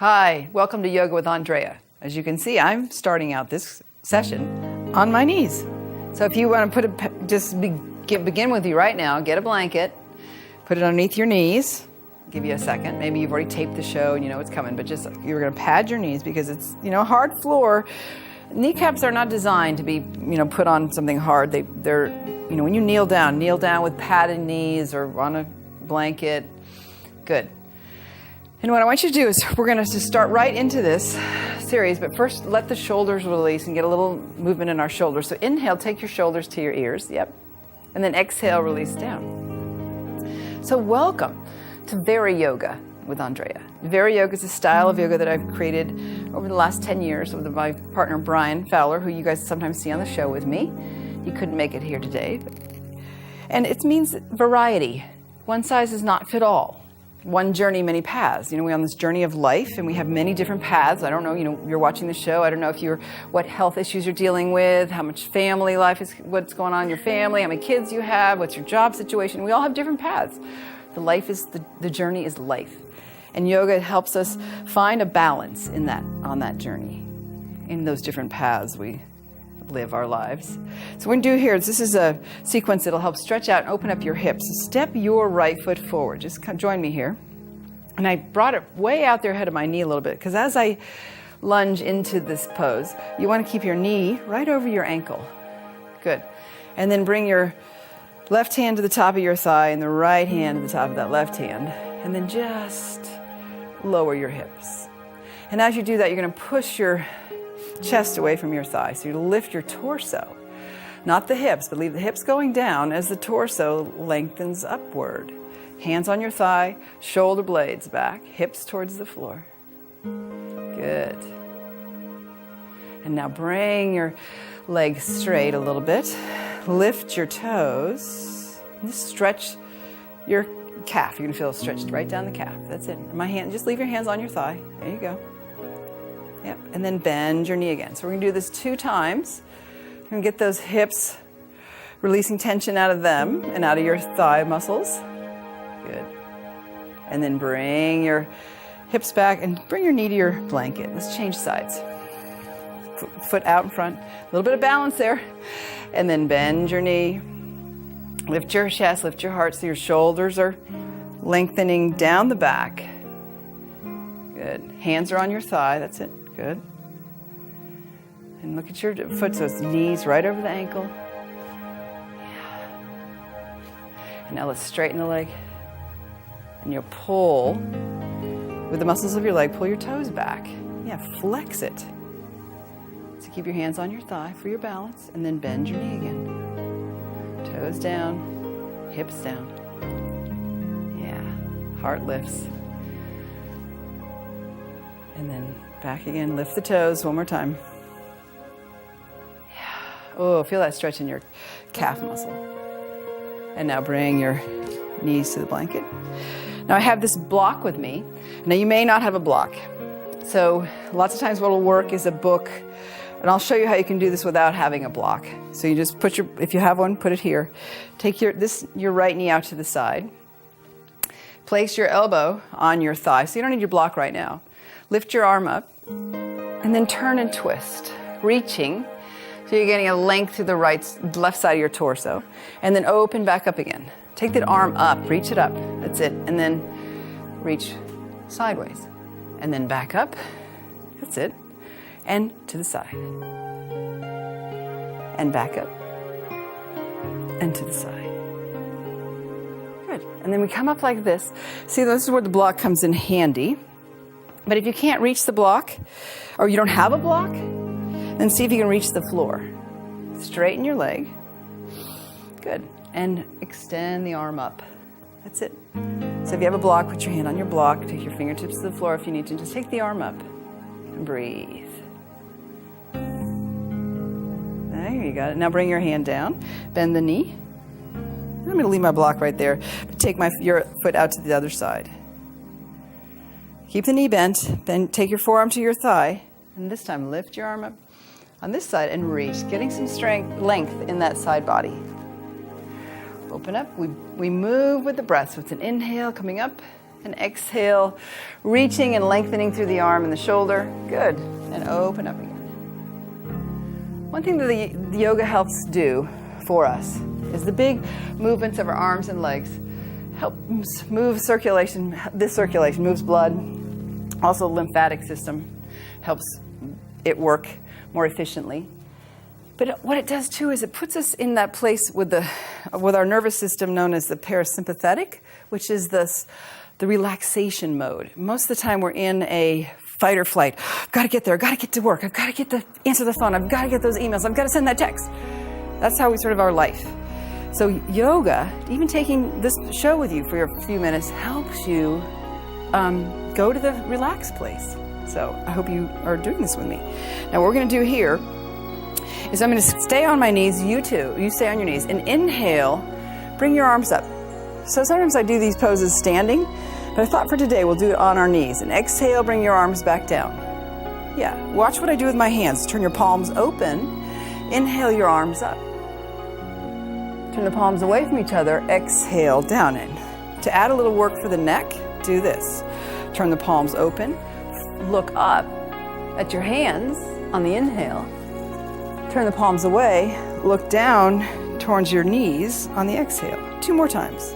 Hi, welcome to Yoga with Andrea. As you can see, I'm starting out this session on my knees. So if you want to begin with you right now, get a blanket, put it underneath your knees. Give you a second. Maybe you've already taped the show and you know it's coming, but just you're going to pad your knees because it's, hard floor. Kneecaps are not designed to be, put on something hard. They're, when you kneel down with padded knees or on a blanket. Good. And what I want you to do is we're going to just start right into this series, but first let the shoulders release and get a little movement in our shoulders. So inhale, take your shoulders to your ears. Yep. And then exhale, release down. So welcome to VariYoga with Andrea. VariYoga is a style of yoga that I've created over the last 10 years with my partner Brian Fowler, who you guys sometimes see on the show with me. He couldn't make it here today. And it means variety. One size does not fit all. One journey, many paths. We're on this journey of life and we have many different paths. I don't know, you're watching the show. I don't know what health issues you're dealing with, how much family life is, what's going on in your family, how many kids you have, what's your job situation. We all have different paths. The journey is life. And yoga helps us find a balance on that journey, in those different paths we live our lives. So what we're going to do here is this is a sequence that'll help stretch out and open up your hips. So step your right foot forward. Just join me here. And I brought it way out there ahead of my knee a little bit because as I lunge into this pose, you want to keep your knee right over your ankle. Good. And then bring your left hand to the top of your thigh and the right hand to the top of that left hand. And then just lower your hips. And as you do that, you're going to push your chest away from your thigh. So you lift your torso, not the hips, but leave the hips going down as the torso lengthens upward. Hands on your thigh, shoulder blades back, hips towards the floor. Good. And now bring your legs straight a little bit. Lift your toes. Just stretch your calf. You're going to feel it stretched right down the calf. That's it. My hand, just leave your hands on your thigh. There you go. Yep. And then bend your knee again. So we're going to do this 2 times. You're going to get those hips, releasing tension out of them and out of your thigh muscles. Good. And then bring your hips back and bring your knee to your blanket. Let's change sides. Foot out in front. A little bit of balance there. And then bend your knee. Lift your chest, lift your heart so your shoulders are lengthening down the back. Good. Hands are on your thigh. That's it. Good. And look at your foot, so it's knees right over the ankle. Yeah. And now let's straighten the leg. And you'll pull with the muscles of your leg, pull your toes back. Yeah, flex it. So keep your hands on your thigh for your balance, and then bend your knee again. Toes down, hips down. Yeah, heart lifts. And then back again, lift the toes one more time. Yeah. Oh, feel that stretch in your calf muscle. And now bring your knees to the blanket. Now I have this block with me. Now you may not have a block. So lots of times what will work is a book. And I'll show you how you can do this without having a block. So you just put if you have one, put it here. Take your right knee out to the side. Place your elbow on your thigh. So you don't need your block right now. Lift your arm up and then turn and twist, reaching. So you're getting a length to the left side of your torso. And then open back up again. Take that arm up, reach it up. That's it. And then reach sideways. And then back up. That's it. And to the side. And back up. And to the side. Good. And then we come up like this. See, this is where the block comes in handy. But if you can't reach the block, or you don't have a block, then see if you can reach the floor. Straighten your leg. Good. And extend the arm up. That's it. So if you have a block, put your hand on your block. Take your fingertips to the floor if you need to. Just take the arm up. And breathe. There you got it. Now bring your hand down. Bend the knee. I'm going to leave my block right there. But take your foot out to the other side. Keep the knee bent, then take your forearm to your thigh, and this time lift your arm up on this side and reach, getting some length in that side body. Open up, we move with the breath, so it's an inhale coming up And exhale, reaching and lengthening through the arm and the shoulder. Good. And open up again. One thing that the yoga helps do for us is the big movements of our arms and legs helps move circulation. This circulation moves blood. Also, the lymphatic system helps it work more efficiently. But what it does too is it puts us in that place with our nervous system known as the parasympathetic, which is the relaxation mode. Most of the time we're in a fight or flight. I've got to get there. I've got to get to work. I've got to answer the phone. I've got to get those emails. I've got to send that text. That's how we sort of our life. So yoga, even taking this show with you for a few minutes, helps you go to the relaxed place. So I hope you are doing this with me. Now what we're going to do here is I'm going to stay on my knees. You too. You stay on your knees. And inhale, bring your arms up. So sometimes I do these poses standing, but I thought for today we'll do it on our knees. And exhale, bring your arms back down. Yeah, watch what I do with my hands. Turn your palms open. Inhale your arms up. Turn the palms away from each other. Exhale down in. To add a little work for the neck, do this. Turn the palms open. Look up at your hands on the inhale. Turn the palms away. Look down towards your knees on the exhale. 2 more times.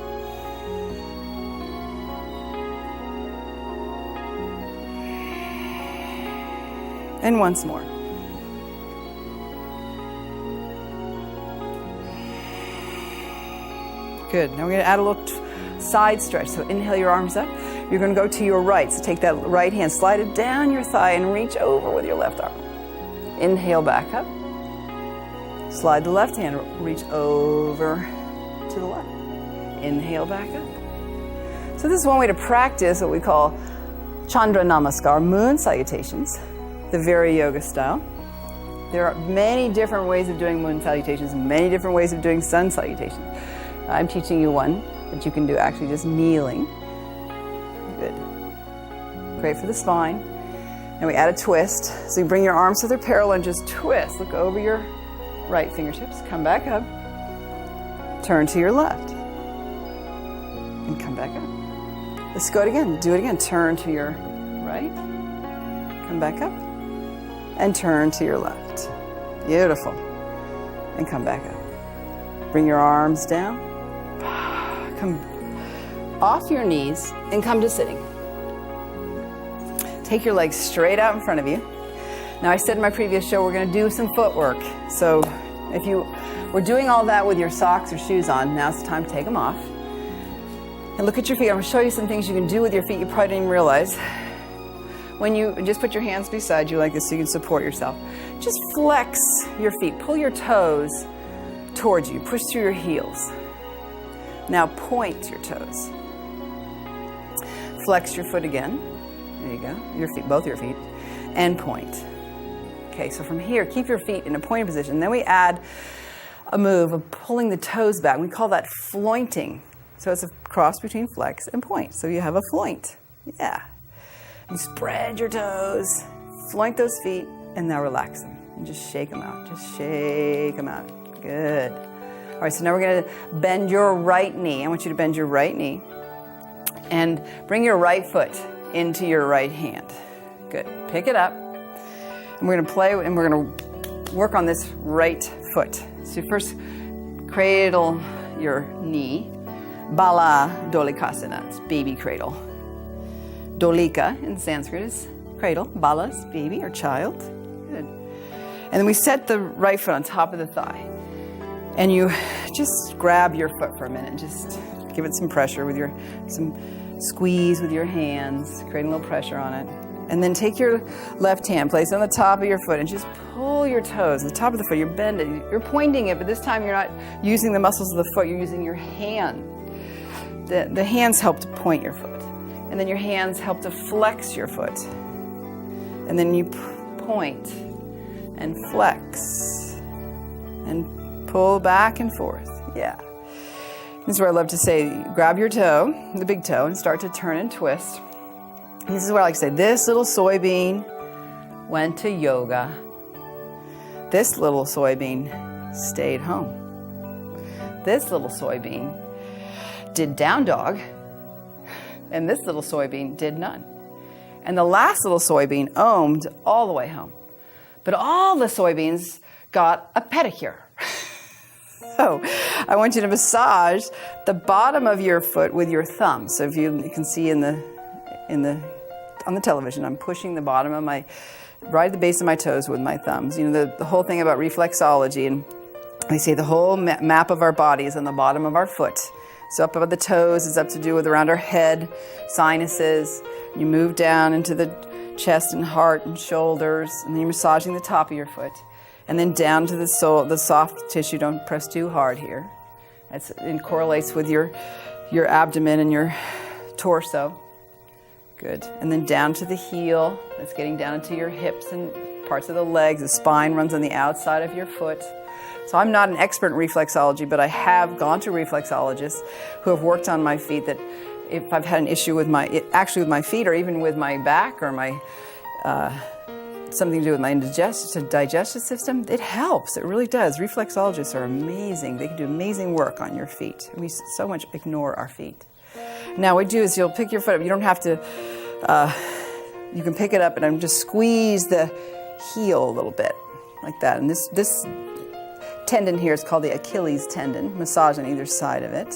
And once more. Good. Now we're going to add a little side stretch. So inhale your arms up. You're going to go to your right. So take that right hand, slide it down your thigh, and reach over with your left arm. Inhale back up. Slide the left hand, reach over to the left. Inhale back up. So this is one way to practice what we call Chandra Namaskar, moon salutations, the VariYoga style. There are many different ways of doing moon salutations, many different ways of doing sun salutations. I'm teaching you one that you can do actually just kneeling. Good. Great for the spine. And we add a twist. So you bring your arms so they're parallel and just twist. Look over your right fingertips. Come back up. Turn to your left. And come back up. Let's go again. Do it again. Turn to your right. Come back up. And turn to your left. Beautiful. And come back up. Bring your arms down. Come off your knees and come to sitting. Take your legs straight out in front of you. Now I said in my previous show we're going to do some footwork. So if you were doing all that with your socks or shoes on, now's the time to take them off. And look at your feet. I'm going to show you some things you can do with your feet you probably didn't even realize. When you just put your hands beside you like this so you can support yourself. Just flex your feet. Pull your toes towards you. Push through your heels. Now point your toes. Flex your foot again. There you go. Your feet, both your feet. And point. Okay, so from here, keep your feet in a pointed position. Then we add a move of pulling the toes back. We call that flointing. So it's a cross between flex and point. So you have a floint. Yeah. You spread your toes, floint those feet, and now relax them. And just shake them out. Just shake them out. Good. All right, so now we're going to bend your right knee. I want you to bend your right knee and bring your right foot into your right hand. Good. Pick it up. And we're going to play and we're going to work on this right foot. So first, cradle your knee. Bala Dolikasana. It's baby cradle. Dolika in Sanskrit is cradle. Bala is baby or child. Good. And then we set the right foot on top of the thigh. And you just grab your foot for a minute. Just give it some pressure with some squeeze with your hands, creating a little pressure on it. And then take your left hand, place it on the top of your foot, and just pull your toes, the top of the foot. You're bending, you're pointing it, but this time you're not using the muscles of the foot, you're using your hand. The hands help to point your foot. And then your hands help to flex your foot. And then you point and flex and pull back and forth. Yeah. This is where I love to say, grab your toe, the big toe, and start to turn and twist. And this is where I like to say, this little soybean went to yoga. This little soybean stayed home. This little soybean did down dog. And this little soybean did none. And the last little soybean ohmed all the way home. But all the soybeans got a pedicure. So I want you to massage the bottom of your foot with your thumb. So if you can see on the television, I'm pushing the bottom of right at the base of my toes with my thumbs. You know, the whole thing about reflexology, and they say the whole map of our body is on the bottom of our foot. So up above the toes is up to do with around our head, sinuses. You move down into the chest and heart and shoulders, and then you're massaging the top of your foot. And then down to the sole, the soft tissue. Don't press too hard here. It correlates with your abdomen and your torso. Good. And then down to the heel. That's getting down into your hips and parts of the legs. The spine runs on the outside of your foot. So I'm not an expert in reflexology, but I have gone to reflexologists who have worked on my feet, that if I've had an issue with my feet, or even with my back, or my something to do with my digestive system, it helps. It really does. Reflexologists are amazing. They can do amazing work on your feet. We so much ignore our feet. Now what you do is you'll pick your foot up. You don't have to, you can pick it up and just squeeze the heel a little bit, like that. And this tendon here is called the Achilles tendon. Massage on either side of it.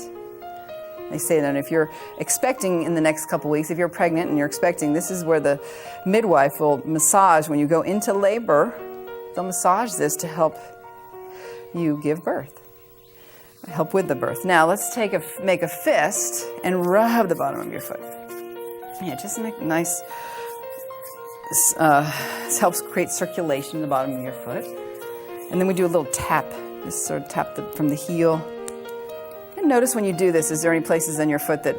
They say that if you're expecting in the next couple weeks, if you're pregnant and you're expecting, this is where the midwife will massage when you go into labor. They'll massage this to help you give birth, help with the birth. Now let's make a fist and rub the bottom of your foot. Yeah, just make a nice. This helps create circulation in the bottom of your foot, and then we do a little tap. Just sort of tap from the heel. And notice when you do this, is there any places on your foot that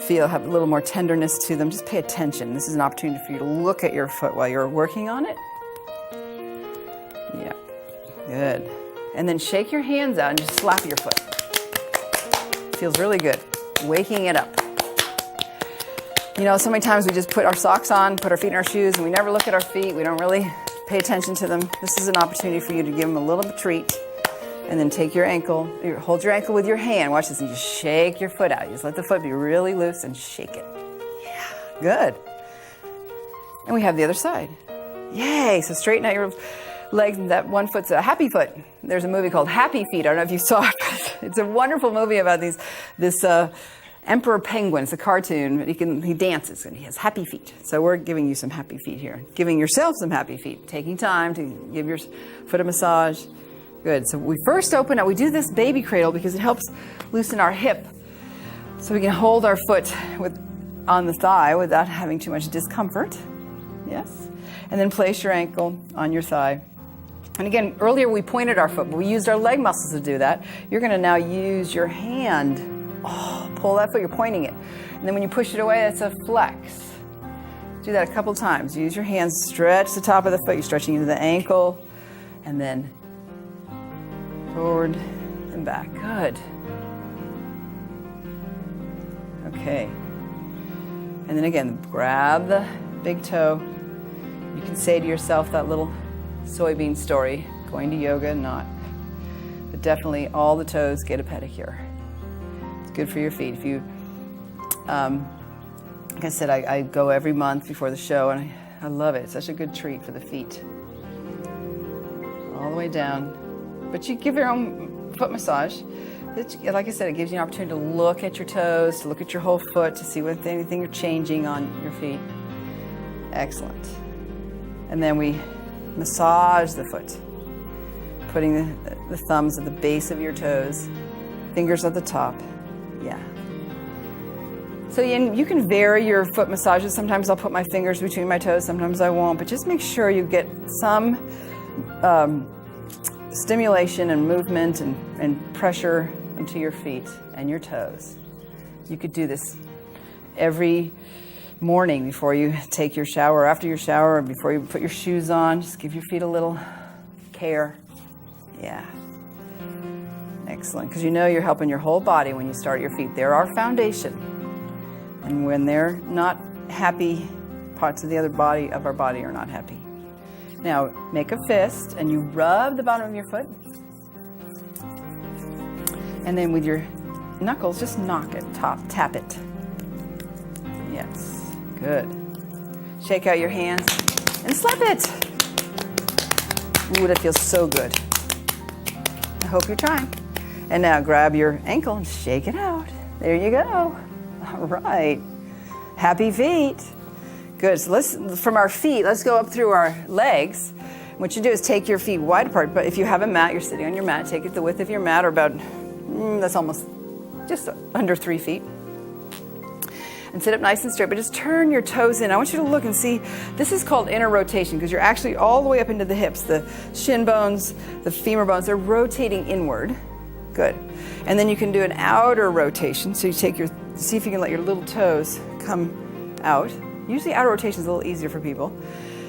have a little more tenderness to them? Just pay attention. This is an opportunity for you to look at your foot while you're working on it. Yeah, good. And then shake your hands out and just slap your foot. Feels really good. Waking it up. You know, so many times we just put our socks on, put our feet in our shoes, and we never look at our feet. We don't really pay attention to them. This is an opportunity for you to give them a little treat. And then take your ankle, hold your ankle with your hand. Watch this, and just shake your foot out. Just let the foot be really loose and shake it. Yeah, good. And we have the other side. Yay, so straighten out your legs, and that one foot's a happy foot. There's a movie called Happy Feet. I don't know if you saw it. It's a wonderful movie about this emperor penguin. It's a cartoon. He dances, and he has happy feet. So we're giving you some happy feet here. Giving yourself some happy feet. Taking time to give your foot a massage. Good. So we first open up. We do this baby cradle because it helps loosen our hip, so we can hold our foot on the thigh without having too much discomfort. Yes. And then place your ankle on your thigh. And again, earlier we pointed our foot, but we used our leg muscles to do that. You're going to now use your hand. Pull that foot. You're pointing it. And then when you push it away, it's a flex. Do that a couple times. Use your hands. Stretch the top of the foot. You're stretching into the ankle. And then forward and back. Good. Okay. And then again, grab the big toe. You can say to yourself that little soybean story, going to yoga, not. But definitely all the toes get a pedicure. It's good for your feet. If you, like I said, I go every month before the show, and I love it. It's such a good treat for the feet. All the way down. But you give your own foot massage. Like I said, it gives you an opportunity to look at your toes, to look at your whole foot, to see if anything you're changing on your feet. Excellent. And then we massage the foot, putting the thumbs at the base of your toes, fingers at the top. Yeah. So you can vary your foot massages. Sometimes I'll put my fingers between my toes, sometimes I won't, but just make sure you get some stimulation and movement and pressure into your feet and your toes. You could do this every morning before you take your shower, after your shower, or before you put your shoes on. Just give your feet a little care. Yeah. Excellent. Because you know you're helping your whole body when you start your feet. They're our foundation. And when they're not happy, parts of the other body of our body are not happy. Now, make a fist, and you rub the bottom of your foot. And then with your knuckles, just knock it, tap it. Good. Shake out your hands and slap it. Ooh, that feels so good. I hope you're trying. And now grab your ankle and shake it out. There you go. All right. Happy feet. Good. So from our feet, let's go up through our legs. What you do is take your feet wide apart, but if you have a mat, you're sitting on your mat, take it the width of your mat, or about, that's almost just under 3 feet. And sit up nice and straight, but just turn your toes in. I want you to look and see, this is called inner rotation because you're actually all the way up into the hips. The shin bones, the femur bones, they're rotating inward. Good. And then you can do an outer rotation. So you see if you can let your little toes come out. Usually outer rotation is a little easier for people.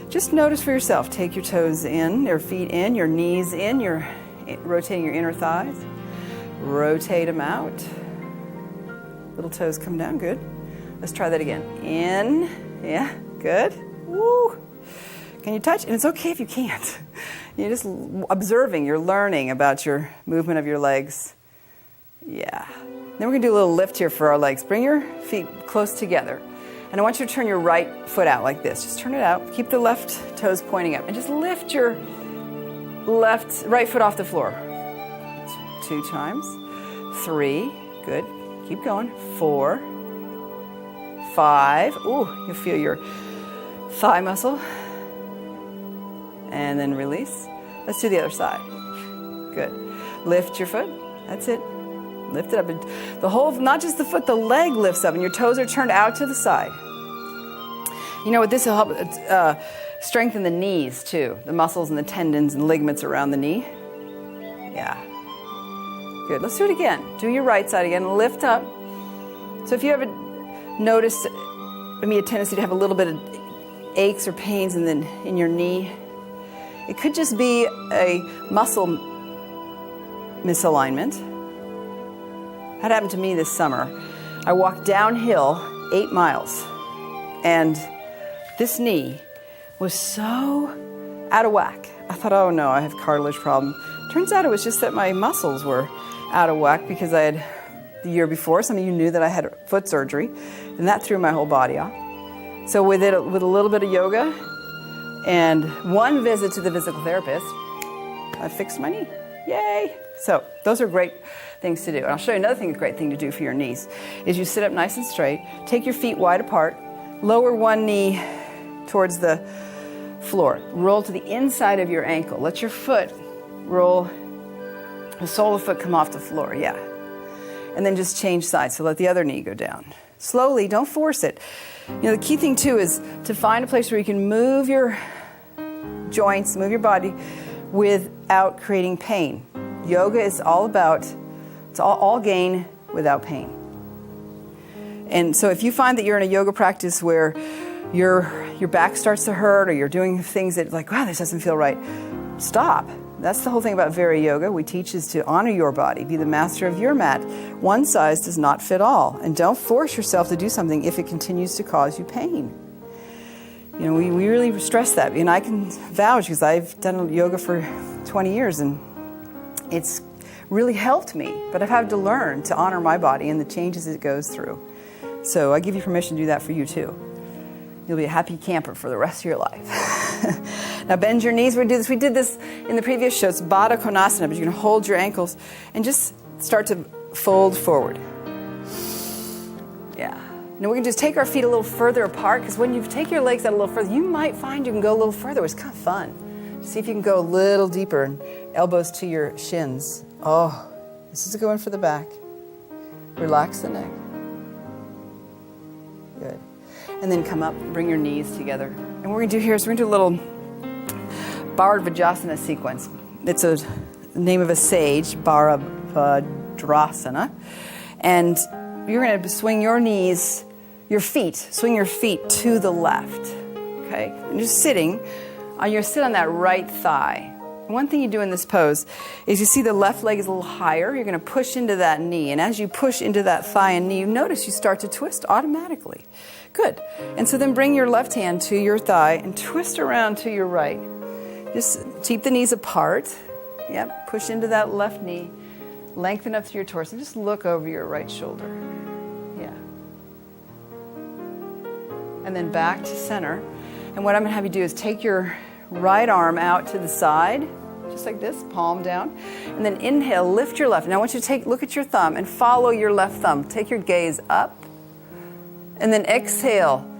Just notice for yourself. Take your toes in, your feet in, your knees in. You're rotating your inner thighs. Rotate them out. Little toes come down. Good. Let's try that again. In. Yeah. Good. Woo. Can you touch? And it's okay if you can't. You're just observing. You're learning about your movement of your legs. Yeah. Then we're going to do a little lift here for our legs. Bring your feet close together. And I want you to turn your right foot out like this. Just turn it out. Keep the left toes pointing up. And just lift your right foot off the floor. 2 times. 3. Good. Keep going. 4. 5. Ooh, you'll feel your thigh muscle. And then release. Let's do the other side. Good. Lift your foot. That's it. Lift it up. The whole, not just the foot, the leg lifts up and your toes are turned out to the side. You know what, this will help strengthen the knees too. The muscles and the tendons and ligaments around the knee. Yeah. Good. Let's do it again. Do your right side again. Lift up. So if you ever noticed a tendency to have a little bit of aches or pains in your knee, it could just be a muscle misalignment. That happened to me this summer. I walked downhill 8 miles, and this knee was so out of whack. I thought, oh no, I have cartilage problem. Turns out it was just that my muscles were out of whack because I had, the year before, some of you knew that I had foot surgery, and that threw my whole body off. So with a little bit of yoga and 1 visit to the physical therapist, I fixed my knee. Yay! So those are great things to do. And I'll show you another great thing to do for your knees is you sit up nice and straight, take your feet wide apart, lower one knee towards the floor, roll to the inside of your ankle. Let your foot roll, the sole of the foot come off the floor, yeah. And then just change sides, so let the other knee go down. Slowly, don't force it. You know, the key thing too is to find a place where you can move your joints, move your body without creating pain. Yoga is all about, it's all gain without pain. And so if you find that you're in a yoga practice where your back starts to hurt or you're doing things that like, wow, this doesn't feel right, stop. That's the whole thing about VariYoga. We teach is to honor your body, be the master of your mat. One size does not fit all. And don't force yourself to do something if it continues to cause you pain. You know, we really stress that. And I can vouch because I've done yoga for 20 years and it's really helped me. But I've had to learn to honor my body and the changes it goes through. So I give you permission to do that for you too. You'll be a happy camper for the rest of your life. Now bend your knees. We did this in the previous show. It's Baddha Konasana, but you're going to hold your ankles and just start to fold forward. Yeah. Now we're going to just take our feet a little further apart because when you take your legs out a little further, you might find you can go a little further. It's kind of fun. See if you can go a little deeper and elbows to your shins. Oh, this is a good one for the back. Relax the neck. Good. And then come up, bring your knees together. And what we're going to do here is we're going to do a little Bharadvajasana sequence. It's a name of a sage, Bharadvadrasana. And you're going to swing your knees, swing your feet to the left. Okay? And just sitting, sit on that right thigh. One thing you do in this pose is you see the left leg is a little higher. You're going to push into that knee. And as you push into that thigh and knee, you notice you start to twist automatically. Good. And so then bring your left hand to your thigh and twist around to your right. Just keep the knees apart. Yep. Push into that left knee. Lengthen up through your torso. Just look over your right shoulder. Yeah. And and then back to center. And what I'm going to have you do is take your right arm out to the side, just like this, palm down. And then inhale, lift your left. Now I want you to look at your thumb and follow your left thumb. Take your gaze up. And then exhale,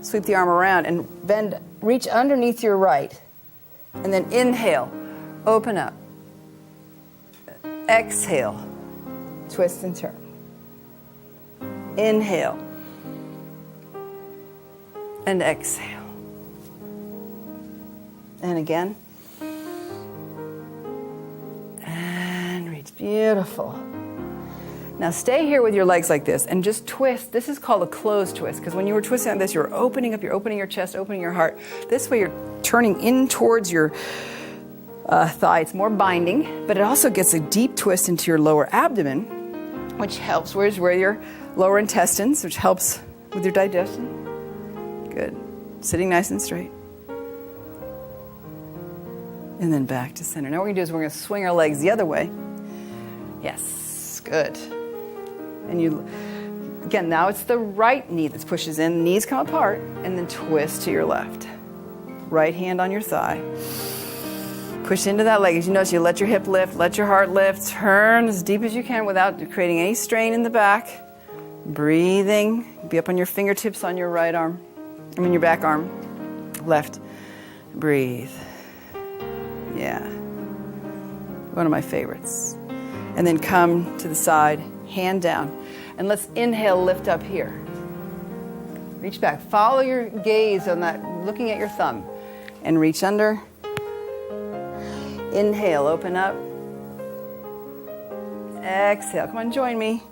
sweep the arm around and bend, reach underneath your right. And then inhale, open up. Exhale, twist and turn. Inhale. And exhale. And again. And reach. Beautiful. Now stay here with your legs like this and just twist. This is called a closed twist, because when you were twisting like this, you're opening up, you're opening your chest, opening your heart. This way you're turning in towards your thigh. It's more binding, but it also gets a deep twist into your lower abdomen, which helps where your lower intestines, which helps with your digestion. Good. Sitting nice and straight. And then back to center. Now what we're going to do is we're going to swing our legs the other way. Yes, good. And you, again, now it's the right knee that pushes in. Knees come apart, and then twist to your left. Right hand on your thigh. Push into that leg. As you notice, you let your hip lift, let your heart lift. Turn as deep as you can without creating any strain in the back. Breathing. Be up on your fingertips on your right arm. Your back arm. Left. Breathe. Yeah. One of my favorites. And then come to the side, hand down. And let's inhale, lift up here. Reach back. Follow your gaze on that, looking at your thumb. And reach under. Inhale, open up. Exhale. Come on, join me.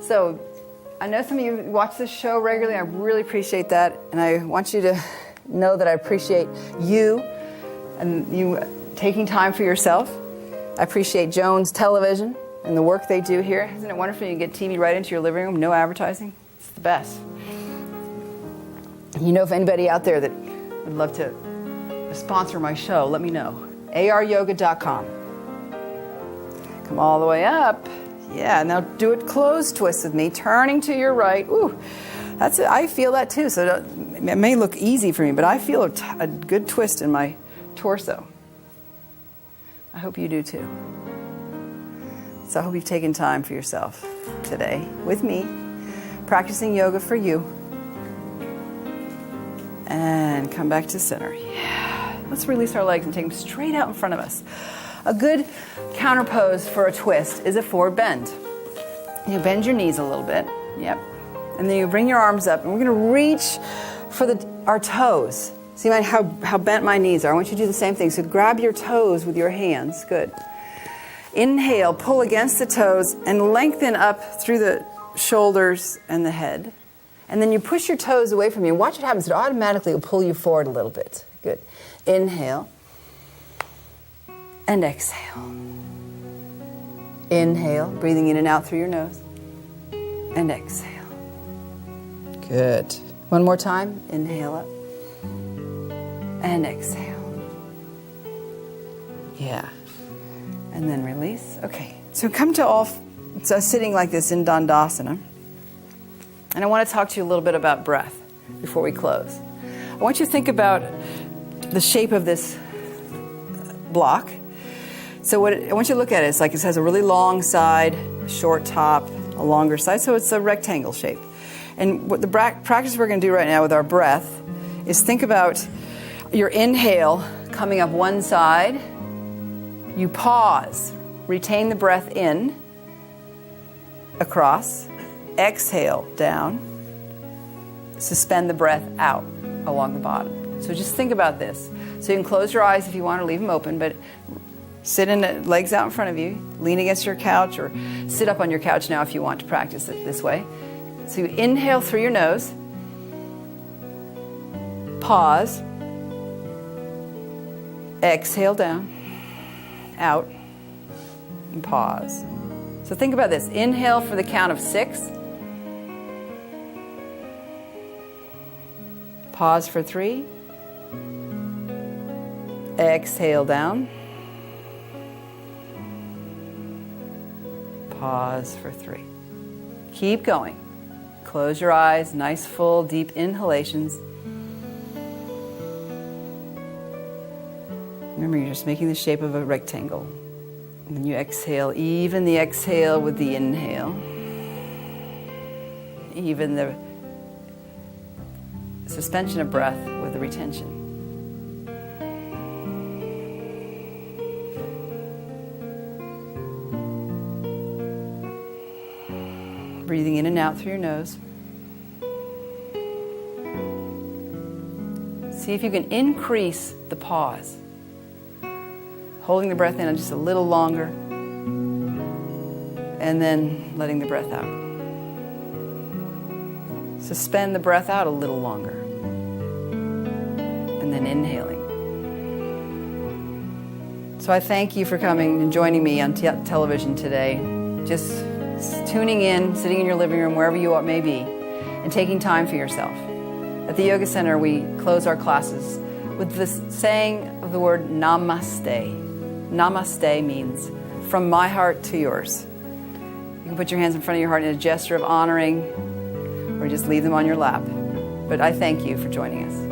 So, I know some of you watch this show regularly. I really appreciate that. And I want you to know that I appreciate you and you taking time for yourself. I appreciate Jones Television and the work they do here. Isn't it wonderful? You get TV right into your living room, no advertising. It's the best. You know, if anybody out there that would love to sponsor my show, let me know. ARYoga.com. Come all the way up. Yeah, now do it closed twist with me, turning to your right. Ooh, that's it. I feel that too. So it may look easy for me, but I feel a good twist in my torso. I hope you do too. So I hope you've taken time for yourself today with me, practicing yoga for you. And come back to center. Yeah. Let's release our legs and take them straight out in front of us. A good counter pose for a twist is a forward bend. You bend your knees a little bit. Yep. And then you bring your arms up, and we're going to reach for our toes. See how bent my knees are. I want you to do the same thing. So grab your toes with your hands. Good. Inhale, pull against the toes, and lengthen up through the shoulders and the head. And then you push your toes away from you. Watch what happens. It automatically will pull you forward a little bit. Good. Inhale. And exhale. Inhale, breathing in and out through your nose. And exhale. Good. One more time. Inhale up. And exhale. Yeah. And then release. Okay. So come to sitting like this in Dandasana. And I want to talk to you a little bit about breath before we close. I want you to think about the shape of this block. So I want you to look at it. It's like it has a really long side, a short top, a longer side. So it's a rectangle shape. And what the practice we're going to do right now with our breath is think about your inhale coming up one side. You pause. Retain the breath in. Across. Exhale down. Suspend the breath out along the bottom. So just think about this. So you can close your eyes if you want, or leave them open, but sit in the legs out in front of you, lean against your couch, or sit up on your couch now if you want to practice it this way. So you inhale through your nose, pause, exhale down, out, and pause. So think about this. Inhale for the count of 6. Pause for 3. Exhale down. Pause for 3. Keep going. close your eyes, nice, full, deep inhalations. Remember, you're just making the shape of a rectangle. And then you exhale, even the exhale with the inhale. Even the suspension of breath with the retention. Breathing in and out through your nose. See if you can increase the pause. Holding the breath in just a little longer, and then letting the breath out. Suspend the breath out a little longer, and then inhaling. So I thank you for coming and joining me on television today. Just tuning in, sitting in your living room, wherever you may be, and taking time for yourself. At the Yoga Center, we close our classes with the saying of the word namaste. Namaste means from my heart to yours. You can put your hands in front of your heart in a gesture of honoring, or just leave them on your lap. But I thank you for joining us.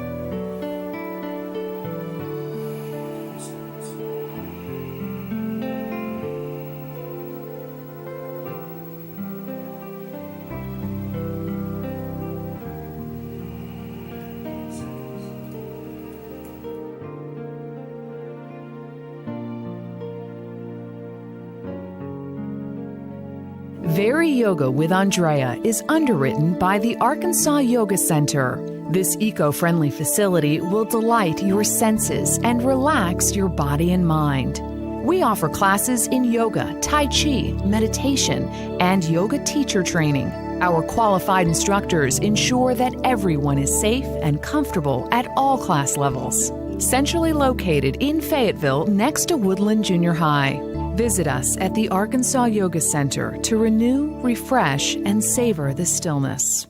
VariYoga with Andrea is underwritten by the Arkansas Yoga Center. This eco-friendly facility will delight your senses and relax your body and mind. We offer classes in yoga, tai chi, meditation, and yoga teacher training. Our qualified instructors ensure that everyone is safe and comfortable at all class levels. Centrally located in Fayetteville next to Woodland Junior High. Visit us at the Arkansas Yoga Center to renew, refresh, and savor the stillness.